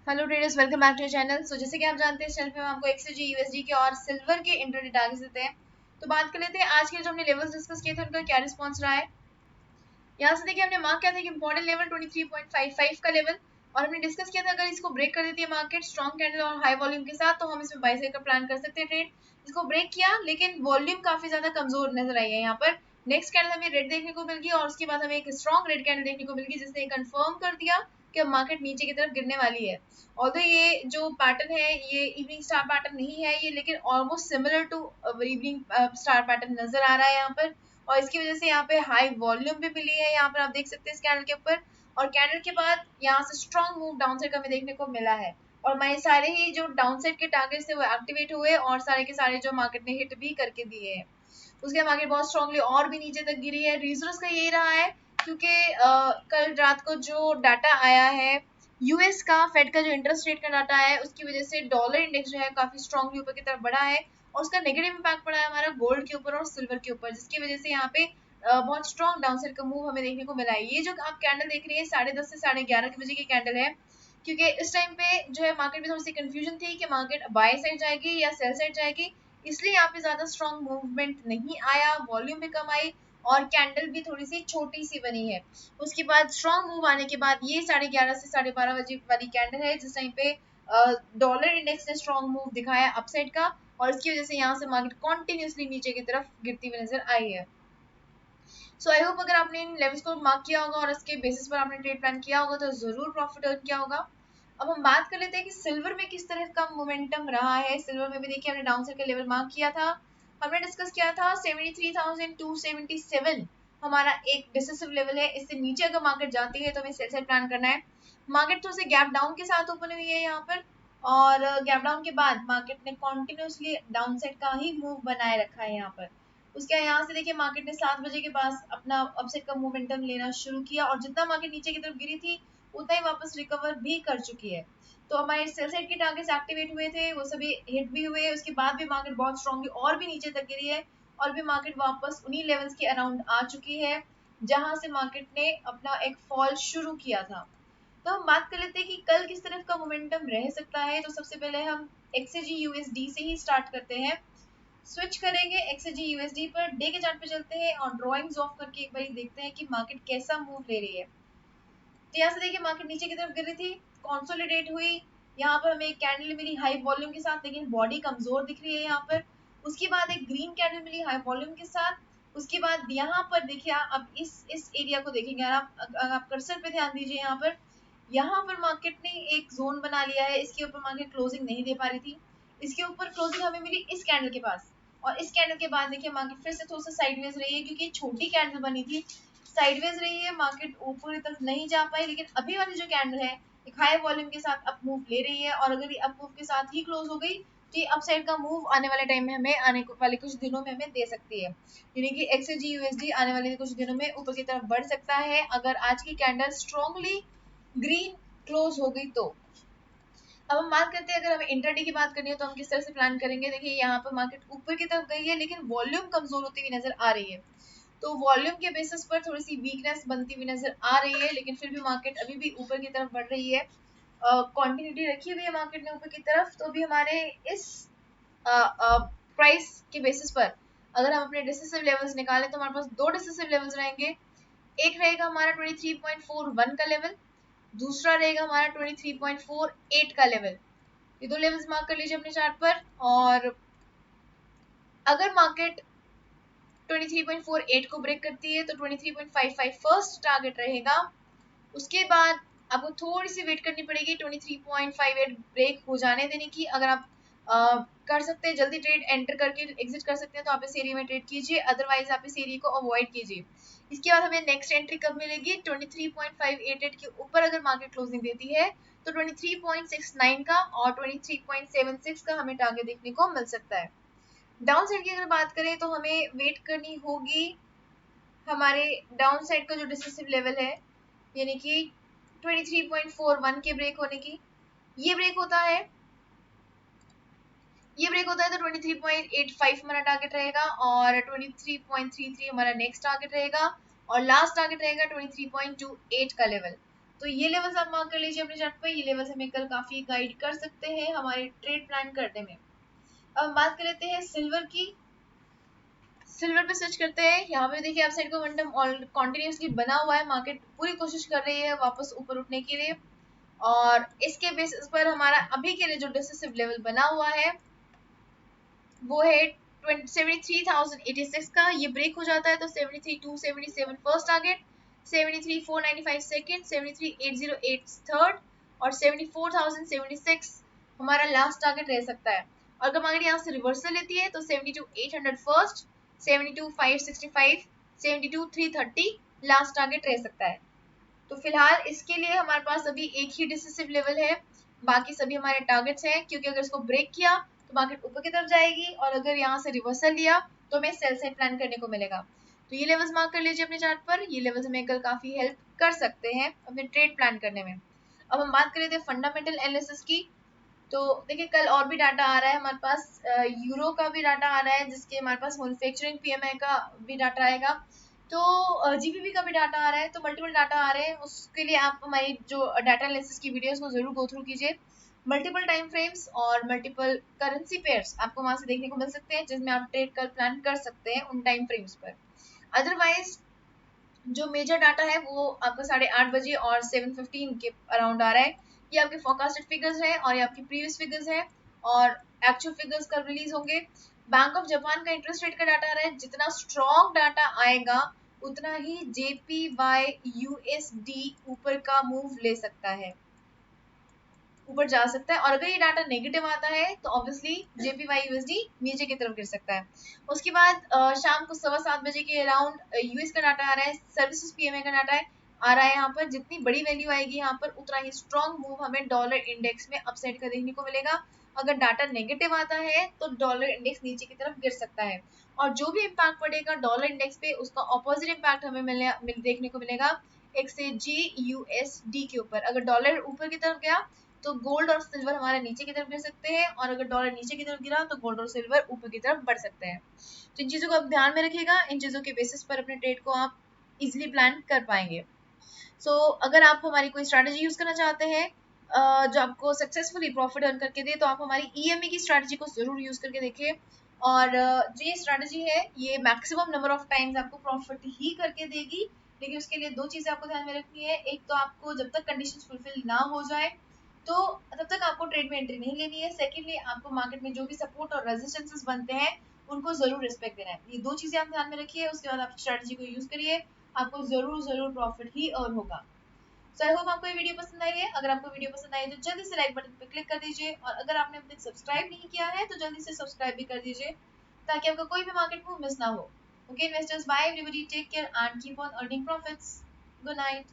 Hello traders, welcome back to channel. जैसे कि आप जानते हैं, इस चैनल पे हम आपको एक्सजी, यूएसडी के और सिल्वर के इंट्राडे टारगेट्स देते हैं। तो बात कर लेते हैं आज के जो हमने लेवल्स डिस्कस किए थे उनका क्या रिस्पांस रहा है। यहाँ से देखिए हमने मार्क किया था कि इंपॉर्टेंट लेवल 23.55 का लेवल, और हमने डिस्कस किया था अगर इसको ब्रेक कर देती है मार्केट स्ट्रॉन्ग कैंडल और हाई वॉल्यूम के साथ तो हम इसमें बाई साइड का प्लान कर सकते हैं ट्रेड। इसको ब्रेक किया लेकिन वॉल्यूम काफी ज्यादा कमजोर नजर आई है। यहाँ पर नेक्स्ट कैंडल हमें रेड देखने को मिल गई और उसके बाद हमें एक स्ट्रॉन्ग रेड कैंडल देखने को मिल गई जिसने कंफर्म कर दिया कि अब मार्केट नीचे की तरफ गिरने वाली है। ऑल्दो ये जो पैटर्न है ये इवनिंग स्टार पैटर्न नहीं है ये, लेकिन almost similar to evening star pattern नजर आ रहा है यहाँ पर। और इसकी वजह से यहाँ पे हाई वॉल्यूम भी मिली है, यहाँ पर आप देख सकते हैं इस कैंडल के ऊपर। और कैंडल के बाद यहाँ से स्ट्रॉन्ग मूव डाउन साइड का हमें देखने को मिला है। और हमारे सारे ही जो डाउन साइड के टारगेट्स थे वो एक्टिवेट हुए और सारे के सारे जो मार्केट ने हिट भी करके दिए हैं। उसके बाद मार्केट बहुत स्ट्रांगली और भी नीचे तक गिरी है। रीजन उसका यही रहा है क्योंकि कल रात को जो डाटा आया है यूएस का फेड का जो इंटरेस्ट रेट का डाटा है उसकी वजह से डॉलर इंडेक्स जो है काफी स्ट्रांगली ऊपर की तरफ बढ़ा है और उसका नेगेटिव इम्पैक्ट पड़ा है हमारा गोल्ड के ऊपर और सिल्वर के ऊपर, जिसकी वजह से यहाँ पे बहुत स्ट्रॉन्ग डाउनसाइड का मूव हमें देखने को मिला है। ये जो आप कैंडल देख रही है 10:30 से 11:30 के बजे की कैंडल है, क्योंकि इस टाइम पे जो है मार्केट में थोड़ी सी कंफ्यूजन थी कि मार्केट बाय साइड जाएगी या सेल साइड जाएगी, इसलिए यहाँ पे ज्यादा स्ट्रॉन्ग मूवमेंट नहीं आया, वॉल्यूम भी कम आई और कैंडल भी थोड़ी सी छोटी सी बनी है। उसके बाद स्ट्रॉन्ग मूव आने के बाद ये 11:30 से 12:30 बजे वाली कैंडल है जिस टाइम पे डॉलर इंडेक्स ने स्ट्रॉन्ग मूव दिखाया अपसाइड का, और इसकी वजह से यहाँ से मार्केट कॉन्टिन्यूसली नीचे की तरफ गिरती हुई नजर आई है। सो आई होप अगर आपने इन लेवल्स को मार्क किया होगा और इसके बेसिस पर आपने ट्रेड प्लान किया होगा तो जरूर प्रॉफिट अर्न किया होगा। अब हम बात कर लेते हैं कि सिल्वर में किस तरह का मोमेंटम रहा है। सिल्वर में भी देखिए हमने डाउन साइड का लेवल मार्क किया था, हमने डिस्कस किया था 73,277 हमारा एक डिसिसिव लेवल है। इससे नीचे अगर मार्केट जाती है तो हमें सेल साइड प्लान करना है। मार्केट थोड़ी सी गैप डाउन के साथ ओपन हुई है यहाँ पर, और गैप डाउन के बाद मार्केट ने कॉन्टिन्यूसली डाउन साइड का ही मूव बनाए रखा है यहाँ पर। उसके यहाँ से देखिए मार्केट ने 7 बजे के पास अपना अपसाइड का मोमेंटम लेना शुरू किया और जितना मार्केट नीचे की तरफ गिरी थी उतना ही वापस रिकवर भी कर चुकी है। तो हमारे सेल साइड के टारगेट्स एक्टिवेट हुए थे, वो सभी हिट भी हुए। उसके बाद भी मार्केट बहुत स्ट्रांगली और भी नीचे तक गिरी है और भी मार्केट वापस उन्हीं लेवल्स के अराउंड आ चुकी है जहां से मार्केट ने अपना एक फॉल शुरू किया था। तो हम बात कर लेते हैं कि कल किस तरह का मोमेंटम रह सकता है। तो सबसे पहले हम एक्सजी यूएसडी से ही स्टार्ट करते हैं, स्विच करेंगे एक्सजी यूएसडी पर, डे के चार्ट पे चलते हैं और ड्रॉइंग्स ऑफ करके एक बार देखते हैं कि मार्केट कैसा मूव ले रही है। तो यहाँ से देखिए मार्केट नीचे की तरफ गिर रही थी, कंसोलिडेट हुई, यहाँ पर हमें एक कैंडल मिली हाई वॉल्यूम के साथ लेकिन बॉडी कमजोर दिख रही है यहाँ पर। उसके बाद एक ग्रीन कैंडल मिली हाई वॉल्यूम के साथ। उसके बाद यहाँ पर देखिए आप इस एरिया को देखेंगे, आप कर्सर पे ध्यान दीजिए, यहाँ पर मार्केट ने एक जोन बना लिया है। इसके ऊपर मार्केट क्लोजिंग नहीं दे पा रही थी, इसके ऊपर क्लोजिंग हमें मिली इस कैंडल के पास, और इस कैंडल के बाद देखिए मार्केट फिर से थोड़ा सा साइडवेज रही है क्योंकि छोटी कैंडल बनी थी, साइडवेज रही है, मार्केट ऊपर की तरफ नहीं जा पाई। लेकिन अभी वाली जो कैंडल है एक हाई वॉल्यूम के साथ अप मूव ले रही है और अगर ये अप मूव के साथ ही क्लोज हो गई तो ये अपसाइड का मूव आने वाले टाइम में हमें आने वाले कुछ दिनों में हमें दे सकती है, यानी कि एक्सजी यूएसडी आने वाले कुछ दिनों में ऊपर की तरफ बढ़ सकता है अगर आज की कैंडल स्ट्रांगली ग्रीन क्लोज हो गई तो। अब हम बात करते हैं अगर हमें इंट्राडे की बात करनी है तो हम किस तरह से प्लान करेंगे। देखिए यहाँ पर मार्केट ऊपर की तरफ गई है लेकिन वॉल्यूम कमजोर होती हुई नजर आ रही है, तो वॉल्यूम के बेसिस पर थोड़ी सी वीकनेस बनती हुई नजर आ रही है, लेकिन फिर भी मार्केट अभी भी ऊपर की तरफ बढ़ रही है, क्वांटिटी रखी हुई है मार्केट ने ऊपर की तरफ। तो भी हमारे इस प्राइस के बेसिस पर अगर हम अपने डिसिसिव लेवल्स निकालें तो हमारे पास दो डिसिसिव लेवल्स रहेंगे। एक रहेगा हमारा 23.41 का लेवल, दूसरा रहेगा हमारा 23.48 का लेवल। ये दो लेवल्स मार्क कर लीजिए अपने चार्ट पर। और अगर मार्केट 23.48 को ब्रेक करती है तो 23.55 फर्स्ट टारगेट रहेगा। उसके बाद आपको थोड़ी सी वेट करनी पड़ेगी 23.58 ब्रेक हो जाने देने की। अगर आप कर सकते हैं जल्दी ट्रेड एंटर करके एग्जिट कर सकते हैं तो आप इस एरिया में ट्रेड कीजिए, अदरवाइज आप इस एरिया को अवॉइड कीजिए। इसके बाद हमें नेक्स्ट एंट्री कब मिलेगी, 23.588 के ऊपर अगर मार्केट क्लोजिंग देती है तो 23.69 का और 23.76 का हमें टारगेट देखने को मिल सकता है। डाउन साइड की अगर बात करें तो हमें वेट करनी होगी हमारे डाउन साइड का जो डिसिसिव लेवल है, यानी कि 23.41 के ब्रेक होने की। ये ब्रेक होता है तो 23.85 हमारा टारगेट रहेगा और 23.33 हमारा नेक्स्ट टारगेट रहेगा और लास्ट टारगेट रहेगा 23.28 का लेवल। तो ये लेवल्स आप मार्क कर लीजिए अपने चार्ट पर। ये लेवल्स हमें कल काफी गाइड कर सकते हैं हमारे ट्रेड प्लान करने में। अब हम बात कर लेते हैं सिल्वर की। सिल्वर पे सर्च करते हैं। यहाँ पे देखिए अपसाइड का मोमेंटम कॉन्टिन्यूसली बना हुआ है, मार्केट पूरी कोशिश कर रही है वापस ऊपर उठने के लिए, और इसके बेसिस पर हमारा अभी के लिए जो डिसिसिव लेवल बना हुआ है वो है 73,086 का। ये ब्रेक हो जाता है तो 73,277 फर्स्ट टारगेट, 73,495 सेकंड, 73,808 थर्ड और 74,076 हमारा लास्ट टारगेट रह सकता है। और अगर मार्केट यहाँ से रिवर्सल लेती है तो 72,800 फर्स्ट, 72,565, 72,330 लास्ट टारगेट रह सकता है। तो फिलहाल इसके लिए हमारे पास अभी एक ही डिसिसिव लेवल है, बाकी सभी हमारे टारगेट्स हैं, क्योंकि अगर इसको ब्रेक किया तो मार्केट ऊपर की तरफ जाएगी और अगर यहाँ से रिवर्सल लिया तो हमें सेल साइड प्लान करने को मिलेगा। तो ये लेवल्स मार्क कर लीजिए अपने चार्ट पर। ये लेवल्स हमें कल काफी हेल्प कर सकते हैं अपने ट्रेड प्लान करने में। अब हम बात कर रहे थे फंडामेंटल एनालिसिस की। तो देखिए कल और भी डाटा आ रहा है हमारे पास, यूरो का भी डाटा आ रहा है, जिसके हमारे पास मैन्युफैक्चरिंग पीएमआई का भी डाटा आएगा, तो जीपीपी का भी डाटा आ रहा है। तो मल्टीपल डाटा आ रहे हैं, उसके लिए आप हमारी जो डाटा एनालिसिस की वीडियोस को जरूर गो थ्रू कीजिए। मल्टीपल टाइम फ्रेम्स और मल्टीपल करेंसी पेयर्स आपको वहां से देखने को मिल सकते हैं, जिसमें आप ट्रेड कल प्लान कर सकते हैं उन टाइम फ्रेम्स पर। अदरवाइज जो मेजर डाटा है वो आपका 8:30 बजे और 7:15 के अराउंड आ रहा है। ये आपके फोरकास्टेड फिगर्स है और ये आपकी प्रीवियस फिगर्स है और एक्चुअल फिगर्स कल रिलीज होंगे। बैंक ऑफ जापान का इंटरेस्ट रेट का डाटा आ रहा है। जितना स्ट्रॉन्ग डाटा आएगा उतना ही जेपीवाई यूएसडी ऊपर का मूव ले सकता है, ऊपर जा सकता है। और अगर ये डाटा नेगेटिव आता है तो ऑब्वियसली जेपीवाई यूएसडी नीचे की तरफ गिर सकता है। उसके बाद शाम को 7:15 बजे के अराउंड यूएस का डाटा आ रहा है, सर्विसेज पीएमए का डाटा आ रहा है। यहाँ पर जितनी बड़ी वैल्यू आएगी यहाँ पर उतना ही स्ट्रॉन्ग मूव हमें डॉलर इंडेक्स में अपसाइड का देखने को मिलेगा। अगर डाटा नेगेटिव आता है तो डॉलर इंडेक्स नीचे की तरफ गिर सकता है, और जो भी इम्पैक्ट पड़ेगा डॉलर इंडेक्स पे उसका ऑपोजिट इम्पैक्ट हमें देखने को मिलेगा एक्सजे यूएसडी के ऊपर। अगर डॉलर ऊपर की तरफ गया तो गोल्ड और सिल्वर हमारे नीचे की तरफ गिर सकते हैं, और अगर डॉलर नीचे की तरफ गिरा तो गोल्ड और सिल्वर ऊपर की तरफ बढ़ सकते हैं। तो इन चीजों को आप ध्यान में रखिएगा, इन चीजों के बेसिस पर अपने ट्रेड को आप इजिली प्लान कर पाएंगे। सो अगर आप हमारी कोई स्ट्रैटेजी यूज करना चाहते हैं जो आपको सक्सेसफुली प्रॉफिट अर्न करके दे, तो आप हमारी ईएमई की स्ट्रैटेजी को जरूर यूज करके देखिए। और जो ये स्ट्रैटेजी है ये मैक्सिमम नंबर ऑफ टाइम्स आपको प्रॉफिट ही करके देगी, लेकिन उसके लिए दो चीजें आपको ध्यान में रखनी है। एक तो आपको जब तक कंडीशंस फुलफिल ना हो जाए तो तब तक आपको ट्रेड में एंट्री नहीं लेनी है। सेकेंडली आपको मार्केट में जो भी सपोर्ट और रेजिस्टेंसेस बनते हैं उनको जरूर रिस्पेक्ट देना है। ये दो चीजें आप ध्यान में रखिए, उसके बाद आप स्ट्रैटेजी को यूज करिए, आपको जरूर प्रॉफिट ही अर्न होगा। सो आई होप आपको ये वीडियो पसंद आई है। अगर आपको वीडियो पसंद आई है तो जल्दी से लाइक बटन पर क्लिक कर दीजिए, और अगर आपने अब तक सब्सक्राइब नहीं किया है तो जल्दी से सब्सक्राइब भी कर दीजिए ताकि आपका कोई भी मार्केट मूव मिस ना हो। Okay investors, bye everybody, take care and keep on earning profits. Good night.